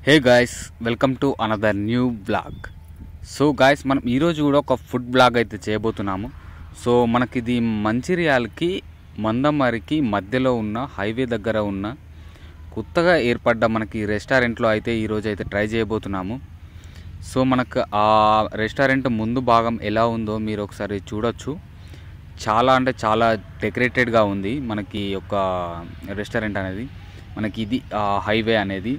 Hey guys, welcome to another new blog. So guys, మనం ఈరోజు కూడా ఒక ఫుడ్ బ్లాగ్ అయితే చేయబోతున్నాము. సో మనకి ఇది మంచిర్యాలకి మందమరికి మధ్యలో ఉన్న హైవే దగ్గర ఉన్న కొత్తగా ఏర్పడ్డ మనకి రెస్టారెంట్లో అయితే ఈరోజు అయితే ట్రై చేయబోతున్నాము. సో మనకు ఆ రెస్టారెంట్ ముందు భాగం ఎలా ఉందో మీరు ఒకసారి చూడొచ్చు. చాలా అంటే చాలా డెకరేటెడ్గా ఉంది మనకి ఒక రెస్టారెంట్ అనేది. మనకి ఇది హైవే అనేది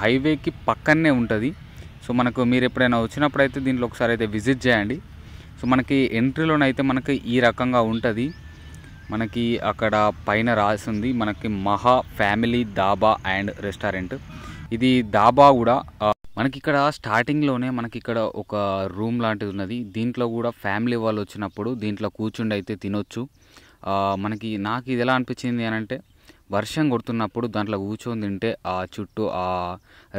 హైవేకి పక్కనే ఉంటుంది. సో మనకు మీరు ఎప్పుడైనా వచ్చినప్పుడైతే దీంట్లో ఒకసారి అయితే విజిట్ చేయండి. సో మనకి ఎంట్రీలోనైతే మనకి ఈ రకంగా ఉంటుంది. మనకి అక్కడ పైన రాసింది మనకి మహా ఫ్యామిలీ దాబా అండ్ రెస్టారెంట్. ఇది దాబా కూడా మనకి ఇక్కడ స్టార్టింగ్లోనే మనకి ఇక్కడ ఒక రూమ్ లాంటిది ఉన్నది. దీంట్లో కూడా ఫ్యామిలీ వాళ్ళు వచ్చినప్పుడు దీంట్లో కూర్చుండి అయితే తినొచ్చు. నాకు ఇది ఎలా అనిపించింది అని అంటే, వర్షం కొడుతున్నప్పుడు దాంట్లో కూర్చొని తింటే ఆ చుట్టూ ఆ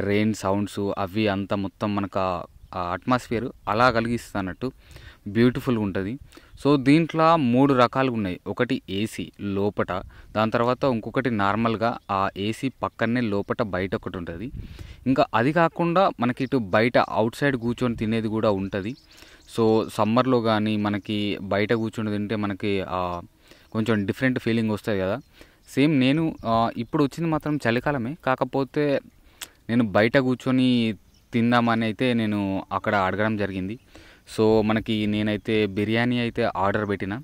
రెయిన్ సౌండ్స్ అవి అంతా మొత్తం మనకు ఆ అట్మాస్ఫియర్ అలా కలిగిస్తున్నట్టు బ్యూటిఫుల్గా ఉంటుంది. సో దీంట్లో 3 రకాలుగా ఉన్నాయి. ఒకటి ఏసీ లోపట, దాని తర్వాత ఇంకొకటి నార్మల్గా ఆ ఏసీ పక్కనే లోపట బయట ఒకటి ఉంటుంది. ఇంకా అది కాకుండా మనకి ఇటు బయట అవుట్ సైడ్ కూర్చొని తినేది కూడా ఉంటుంది. సో సమ్మర్లో కానీ మనకి బయట కూర్చొని తింటే మనకి కొంచెం డిఫరెంట్ ఫీలింగ్ వస్తుంది కదా. సేమ్ నేను ఇప్పుడు వచ్చింది మాత్రం చలికాలమే, కాకపోతే నేను బయట కూర్చొని తిందామని అయితే నేను అక్కడ అడగడం జరిగింది. సో నేనైతే బిర్యానీ అయితే ఆర్డర్ పెట్టిన.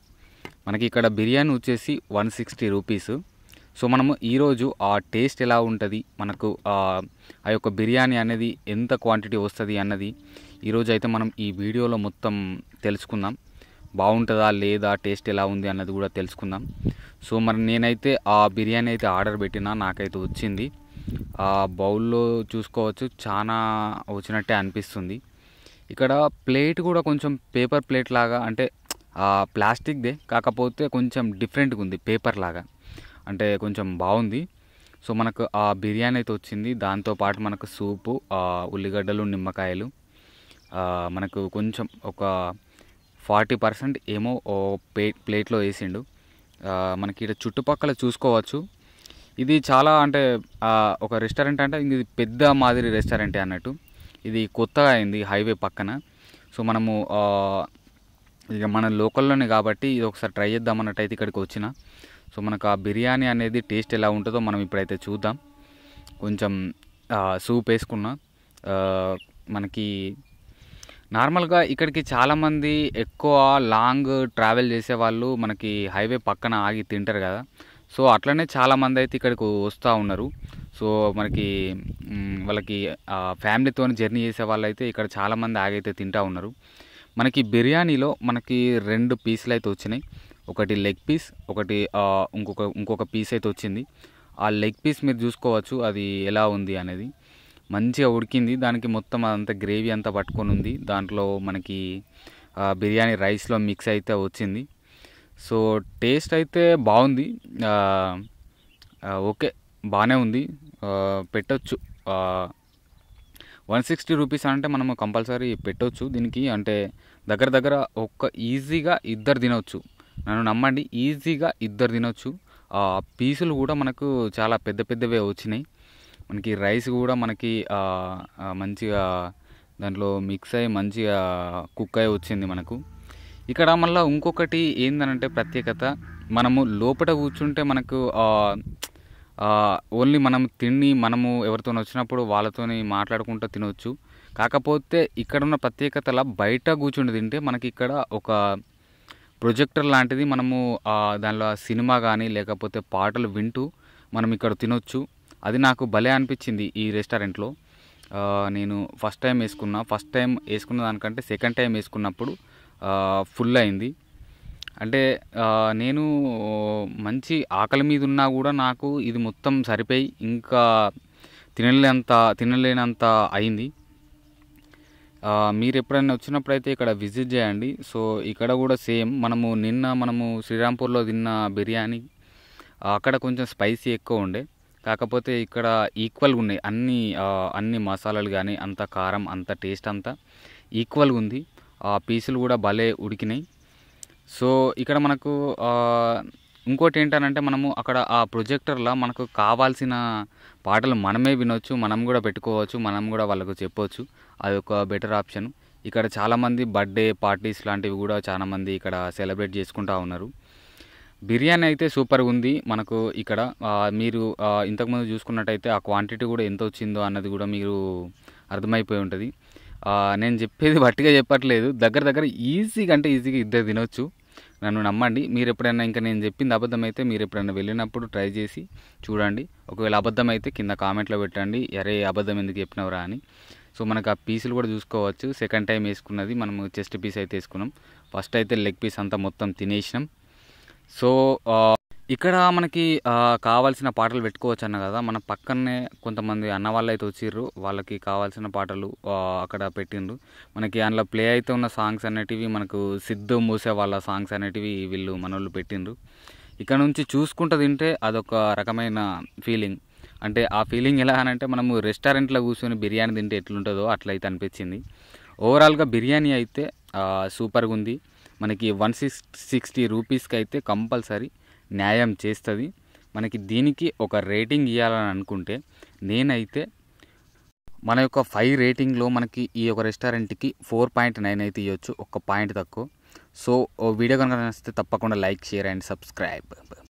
మనకి ఇక్కడ బిర్యానీ వచ్చేసి 160 రూపీస్. సో మనము ఈరోజు ఆ టేస్ట్ ఎలా ఉంటుంది, మనకు ఆ యొక్క బిర్యానీ అనేది ఎంత క్వాంటిటీ వస్తుంది అన్నది ఈరోజు అయితే మనం ఈ వీడియోలో మొత్తం తెలుసుకుందాం. బాగుంటుందా లేదా, టేస్ట్ ఎలా ఉంది అన్నది కూడా తెలుసుకుందాం. సో నేనైతే ఆ బిర్యానీ అయితే ఆర్డర్ పెట్టినా, నాకైతే వచ్చింది. ఆ బౌల్లో చూసుకోవచ్చు, చాలా వచ్చినట్టే అనిపిస్తుంది. ఇక్కడ ప్లేట్ కూడా కొంచెం పేపర్ ప్లేట్ లాగా, అంటే ప్లాస్టిక్దే, కాకపోతే కొంచెం డిఫరెంట్గా ఉంది, పేపర్ లాగా, అంటే కొంచెం బాగుంది. సో మనకు ఆ బిర్యానీ అయితే వచ్చింది. దాంతోపాటు మనకు సూపు, ఉల్లిగడ్డలు, నిమ్మకాయలు, మనకు కొంచెం ఒక 40% ఏమో ప్లేట్లో వేసిండు. మనకి ఇక్కడ చుట్టుపక్కల చూసుకోవచ్చు. ఇది చాలా అంటే ఒక రెస్టారెంట్ అంటే ఇది పెద్ద మాదిరి రెస్టారెంటే అన్నట్టు. ఇది కొత్తగా అయింది హైవే పక్కన. సో మనము ఇక మన లోకల్లోనే కాబట్టి ఇది ఒకసారి ట్రై చేద్దామన్నట్టు అయితే ఇక్కడికి వచ్చిన. సో మనకు ఆ బిర్యానీ అనేది టేస్ట్ ఎలా ఉంటుందో మనం ఇప్పుడైతే చూద్దాం. కొంచెం సూప్ వేసుకున్నా. మనకి నార్మల్గా ఇక్కడికి చాలామంది ఎక్కువ లాంగ్ ట్రావెల్ చేసేవాళ్ళు మనకి హైవే పక్కన ఆగి తింటారు కదా. సో అట్లనే చాలామంది అయితే ఇక్కడికి వస్తూ ఉన్నారు. సో వాళ్ళకి ఫ్యామిలీతో జర్నీ చేసే వాళ్ళు అయితే ఇక్కడ చాలామంది ఆగైతే తింటూ ఉన్నారు. మనకి బిర్యానీలో మనకి 2 పీసులు అయితే వచ్చినాయి. ఒకటి లెగ్ పీస్, ఒకటి ఇంకొక పీస్ అయితే వచ్చింది. ఆ లెగ్ పీస్ మీరు చూసుకోవచ్చు అది ఎలా ఉంది అనేది. మంచిగా ఉడికింది, దానికి మొత్తం అంత గ్రేవీ అంతా పట్టుకొని ఉంది. దాంట్లో మనకి బిర్యానీ రైస్లో మిక్స్ అయితే వచ్చింది. సో టేస్ట్ అయితే బాగుంది, ఓకే, బాగానే ఉంది, పెట్టొచ్చు. 160 రూపీస్ అంటే మనము కంపల్సరీ పెట్టొచ్చు దీనికి. అంటే దగ్గర ఈజీగా 2 తినొచ్చు, నన్ను నమ్మండి, ఈజీగా 2 తినొచ్చు. పీసులు కూడా మనకు చాలా పెద్దవే వచ్చినాయి. మనకి రైస్ కూడా మనకి మంచిగా దాంట్లో మిక్స్ అయ్యి మంచిగా కుక్ అయ్యి వచ్చింది మనకు. ఇక్కడ మళ్ళీ ఇంకొకటి ఏందనంటే ప్రత్యేకత, మనము లోపల కూర్చుంటే మనకు ఓన్లీ మనము ఎవరితో వచ్చినప్పుడు వాళ్ళతోని మాట్లాడుకుంటూ తినవచ్చు. కాకపోతే ఇక్కడ ఉన్న ప్రత్యేకతలా బయట కూర్చుండి తింటే మనకి ఇక్కడ ఒక ప్రొజెక్టర్ లాంటిది, మనము దానిలో సినిమా కానీ లేకపోతే పాటలు వింటూ మనం ఇక్కడ తినొచ్చు. అది నాకు భలే అనిపించింది ఈ రెస్టారెంట్లో. నేను ఫస్ట్ టైం వేసుకున్న దానికంటే సెకండ్ టైం వేసుకున్నప్పుడు ఫుల్ అయింది. అంటే నేను మంచి ఆకలి మీద ఉన్నా కూడా నాకు ఇది మొత్తం సరిపోయి ఇంకా తినలేనంత అయింది. మీరు ఎప్పుడైనా వచ్చినప్పుడు అయితే ఇక్కడ విజిట్ చేయండి. సో ఇక్కడ కూడా సేమ్ మనము శ్రీరాంపూర్లో తిన్న బిర్యానీ, అక్కడ కొంచెం స్పైసీ ఎక్కువ ఉండే, కాకపోతే ఇక్కడ ఈక్వల్గా ఉన్నాయి అన్ని మసాలాలు కానీ, అంత కారం, అంత టేస్ట్ అంతా ఈక్వల్గా ఉంది. ఆ పీసులు కూడా భలే ఉడికినాయి. సో ఇక్కడ మనకు ఇంకోటి ఏంటనంటే, మనము అక్కడ ఆ ప్రొజెక్టర్లో మనకు కావాల్సిన పాటలు మనమే వినొచ్చు, మనం కూడా పెట్టుకోవచ్చు, మనం కూడా వాళ్ళకు చెప్పొచ్చు. అది ఒక బెటర్ ఆప్షన్. ఇక్కడ చాలామంది బర్త్డే పార్టీస్ లాంటివి కూడా చాలామంది ఇక్కడ సెలబ్రేట్ చేసుకుంటూ ఉన్నారు. బిర్యానీ అయితే సూపర్గా ఉంది. మనకు ఇక్కడ మీరు ఇంతకుముందు చూసుకున్నట్టయితే ఆ క్వాంటిటీ కూడా ఎంత వచ్చిందో అన్నది కూడా మీరు అర్థమైపోయి ఉంటుంది. నేను చెప్పేది వట్టిగా చెప్పట్లేదు, దగ్గర దగ్గర ఈజీగా అంటే ఈజీగా ఇద్దరు తినొచ్చు. నన్ను నమ్మండి. మీరు ఎప్పుడైనా ఇంకా నేను చెప్పింది అబద్ధం అయితే మీరు ఎప్పుడైనా వెళ్ళినప్పుడు ట్రై చేసి చూడండి. ఒకవేళ అబద్ధం అయితే కింద కామెంట్లో పెట్టండి, అరే అబద్ధం ఎందుకు చెప్పినవరా అని. సో మనకు ఆ పీసులు కూడా చూసుకోవచ్చు. సెకండ్ టైం వేసుకున్నది మనము చెస్ట్ పీస్ అయితే వేసుకున్నాం. ఫస్ట్ అయితే లెగ్ పీస్ అంతా మొత్తం తినేసినాం. సో ఇక్కడ మనకి కావాల్సిన పాటలు పెట్టుకోవచ్చు అన్న కదా, మన పక్కనే కొంతమంది అన్న వాళ్ళు అయితే వచ్చిర్రు, వాళ్ళకి కావాల్సిన పాటలు అక్కడ పెట్టిండ్రు. మనకి అందులో ప్లే అయితే ఉన్న సాంగ్స్ అనేటివి మనకు సిద్ధు మూసే వాళ్ళ సాంగ్స్ అనేటివి వీళ్ళు మనోళ్ళు పెట్టిండ్రు. ఇక్కడ నుంచి చూసుకుంటూ తింటే అదొక రకమైన ఫీలింగ్. అంటే ఆ ఫీలింగ్ ఎలా అనంటే మనము రెస్టారెంట్లో కూర్చొని బిర్యానీ తింటే ఎట్లుంటుందో అట్లయితే అనిపించింది. ఓవరాల్గా బిర్యానీ అయితే సూపర్గా ఉంది. మనకి 160 రూపీస్కి అయితే కంపల్సరీ న్యాయం చేస్తుంది. మనకి దీనికి ఒక రేటింగ్ ఇవ్వాలని అనుకుంటే నేనైతే మన యొక్క 5 రేటింగ్లో మనకి ఈ యొక్క రెస్టారెంట్కి 4.9 అయితే ఇవ్వచ్చు, ఒక పాయింట్ తక్కువ. సో వీడియో కనుక నచ్చితే తప్పకుండా లైక్, షేర్ అండ్ సబ్స్క్రైబ్.